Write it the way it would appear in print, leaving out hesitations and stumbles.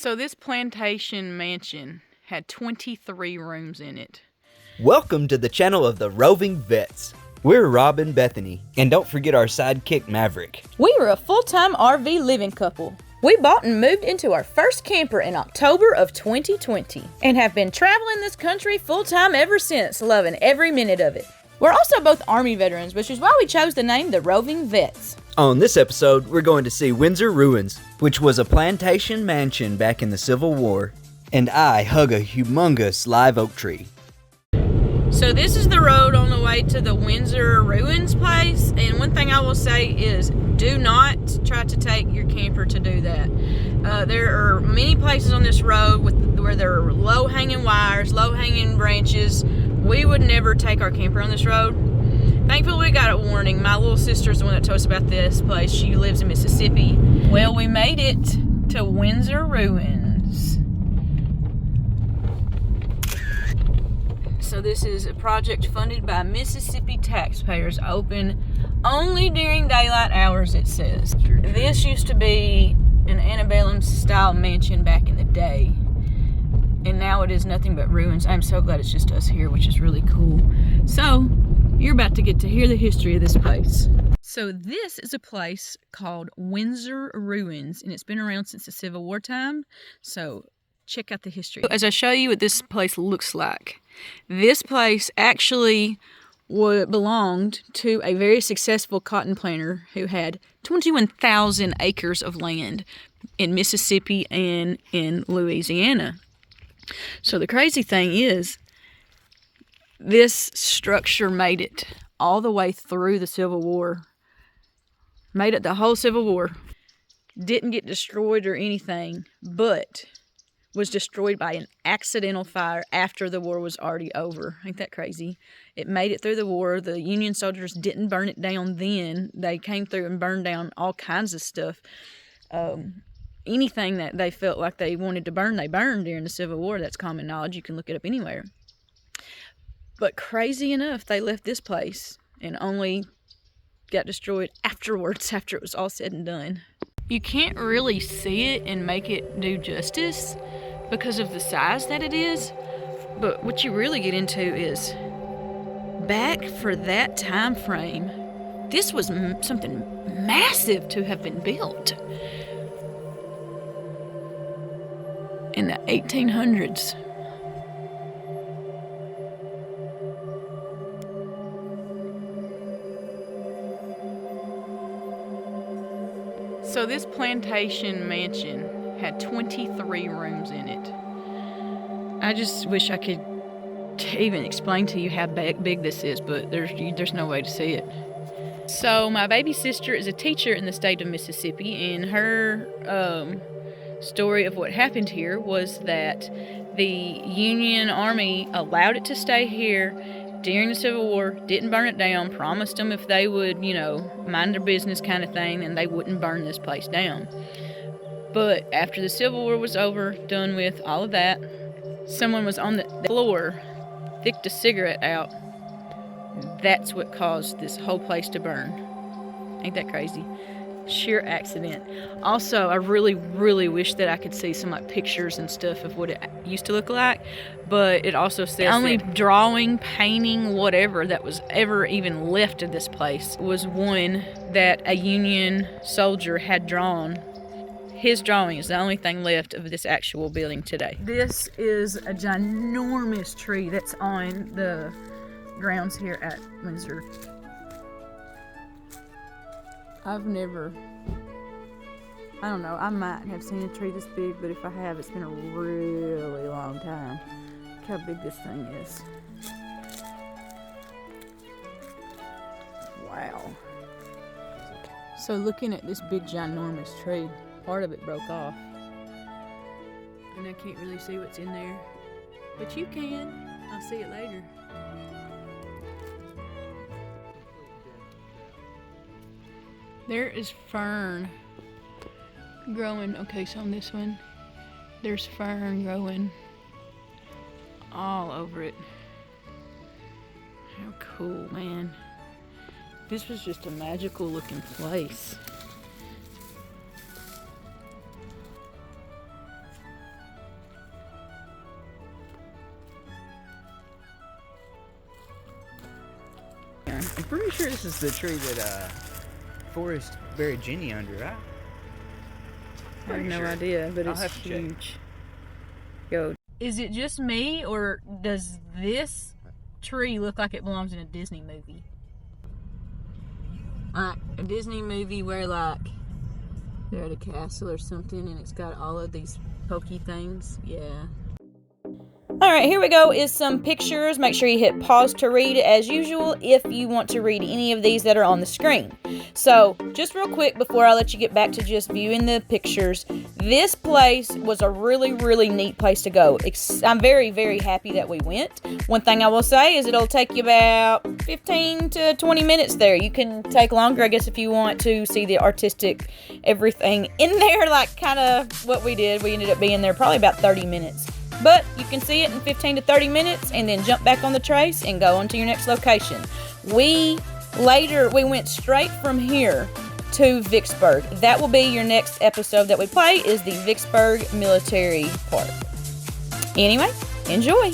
So this plantation mansion had 23 rooms in it. Welcome to the channel of the Roving Vets. We're Rob and Bethany, and don't forget our sidekick Maverick. We were a full-time RV living couple. We bought and moved into our first camper in October of 2020 and have been traveling this country full-time ever since, loving every minute of it. We're also both Army veterans, which is why we chose the name the Roving Vets. On this episode, we're going to see Windsor Ruins, which was a plantation mansion back in the Civil War, and I hug a humongous live oak tree. So this is the road on the way to the Windsor Ruins place, and one thing I will say is do not try to take your camper to do that. There are many places on this road where there are low-hanging wires, low-hanging branches. We would never take our camper on this road. Thankfully, we got a warning. My little sister's the one that told us about this place. She lives in Mississippi. Well, we made it to Windsor Ruins. So this is a project funded by Mississippi taxpayers, open only during daylight hours, it says. This used to be an Annabelum style mansion back in the day, and now it is nothing but ruins. I'm so glad it's just us here, which is really cool. So you're about to get to hear the history of this place. So this is a place called Windsor Ruins, and it's been around since the Civil War time. So check out the history. As I show you what this place looks like, this place actually belonged to a very successful cotton planter who had 21,000 acres of land in Mississippi and in Louisiana. So the crazy thing is, this structure made it all the way through the Civil War. Made it the whole Civil War. Didn't get destroyed or anything, but was destroyed by an accidental fire after the war was already over. Ain't that crazy? It made it through the war. The Union soldiers didn't burn it down then. They came through and burned down all kinds of stuff. Anything that they felt like they wanted to burn, they burned during the Civil War. That's common knowledge. You can look it up anywhere. But crazy enough, they left this place and only got destroyed afterwards, after it was all said and done. You can't really see it and make it do justice because of the size that it is. But what you really get into is, back for that time frame, this was something massive to have been built. In the 1800s. So this plantation mansion had 23 rooms in it. I just wish I could even explain to you how big this is, but there's no way to see it. So my baby sister is a teacher in the state of Mississippi, and her story of what happened here was that the Union Army allowed it to stay here during the Civil War, didn't burn it down, promised them if they would, mind their business kind of thing, and they wouldn't burn this place down. But after the Civil War was over, done with all of that, someone was on the floor, picked a cigarette out. That's what caused this whole place to burn. Ain't that crazy? Sheer accident. Also, I really, really wish that I could see some pictures and stuff of what it used to look like, but it also says the only drawing, painting, whatever that was ever even left of this place was one that a Union soldier had drawn. His drawing is the only thing left of this actual building today. This is a ginormous tree that's on the grounds here at Windsor. I don't know, I might have seen a tree this big, but if I have, it's been a really long time. Look how big this thing is. Wow. So looking at this big, ginormous tree, part of it broke off. And I can't really see what's in there. But you can. I'll see it later. There is fern growing. Okay, so on this one, there's fern growing all over it. How cool, man. This was just a magical looking place. I'm pretty sure this is the tree that Forrest buried Jenny under, right? I have no idea, but I'll it's have to check. huge. Yo, is it just me, or does this tree look like it belongs in a Disney movie? Like a Disney movie where like they're at a castle or something and it's got all of these pokey things. Yeah. Alright, here we go is some pictures. Make sure you hit pause to read as usual if you want to read any of these that are on the screen. So, just real quick before I let you get back to just viewing the pictures, this place was a really, really neat place to go. I'm very, very happy that we went. One thing I will say is it'll take you about 15 to 20 minutes there. You can take longer, I guess, if you want to see the artistic everything in there, like kind of what we did. We ended up being there probably about 30 minutes. But you can see it in 15 to 30 minutes and then jump back on the trace and go on to your next location. We went straight from here to Vicksburg. That will be your next episode that we play is the Vicksburg Military Park. Anyway, enjoy.